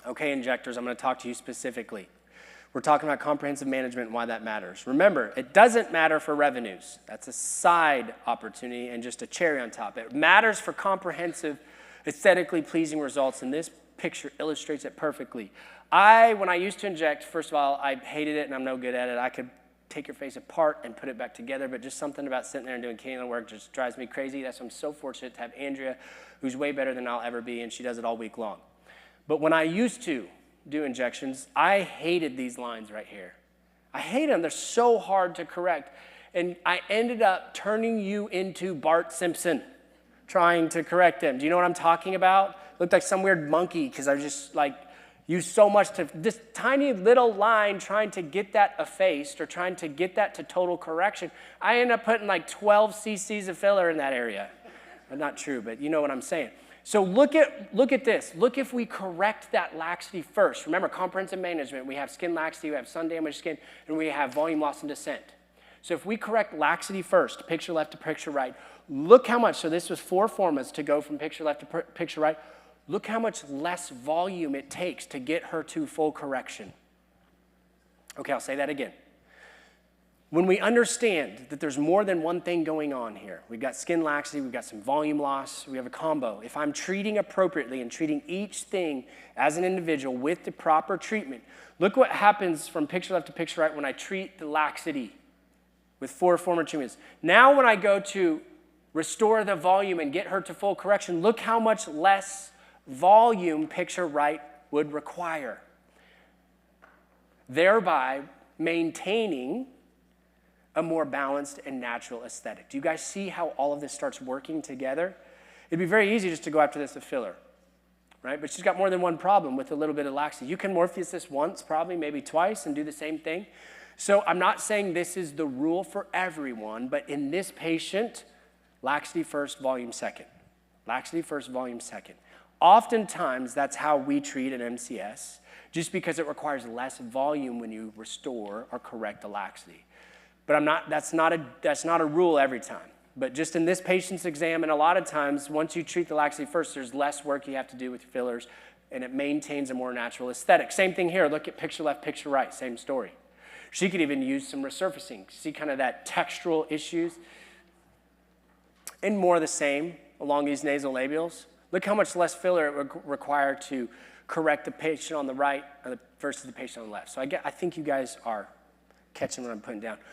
Okay, injectors, I'm going to talk to you specifically. We're talking about comprehensive management and why that matters. Remember, it doesn't matter for revenues. That's a side opportunity and just a cherry on top. It matters for comprehensive, aesthetically pleasing results, and this picture illustrates it perfectly. When I used to inject, first of all, I hated it and I'm no good at it. I could take your face apart and put it back together, but just something about sitting there and doing cannula work just drives me crazy. That's why I'm so fortunate to have Andrea, who's way better than I'll ever be, and she does it all week long. But when I used to do injections, I hated these lines right here. I hate them. They're so hard to correct. And I ended up turning you into Bart Simpson trying to correct them. Do you know what I'm talking about? Looked like some weird monkey because I was just like used so much to this tiny little line trying to get that effaced or trying to get that to total correction. I ended up putting like 12 cc's of filler in that area. Not true, but you know what I'm saying. So look at this. Look if we correct that laxity first. Remember, comprehensive management, we have skin laxity, we have sun-damaged skin, and we have volume loss and descent. So if we correct laxity first, picture left to picture right, look how much, so this was 4 formas to go from picture left to picture right, look how much less volume it takes to get her to full correction. Okay, I'll say that again. When we understand that there's more than one thing going on here, we've got skin laxity, we've got some volume loss, we have a combo. If I'm treating appropriately and treating each thing as an individual with the proper treatment, look what happens from picture left to picture right when I treat the laxity with 4 former treatments. Now when I go to restore the volume and get her to full correction, look how much less volume picture right would require, thereby maintaining a more balanced and natural aesthetic. Do you guys see how all of this starts working together? It'd be very easy just to go after this with filler, right? But she's got more than one problem with a little bit of laxity. You can Morpheus this once, probably, maybe twice, and do the same thing. So I'm not saying this is the rule for everyone, but in this patient, laxity first, volume second. Laxity first, volume second. Oftentimes, that's how we treat an MCS, just because it requires less volume when you restore or correct the laxity. But that's not a rule every time. But just in this patient's exam, and a lot of times, once you treat the laxity first, there's less work you have to do with your fillers, and it maintains a more natural aesthetic. Same thing here. Look at picture left, picture right. Same story. She could even use some resurfacing. See kind of that textural issues? And more of the same along these nasolabials. Look how much less filler it would require to correct the patient on the right versus the patient on the left. So I think you guys are catching what I'm putting down.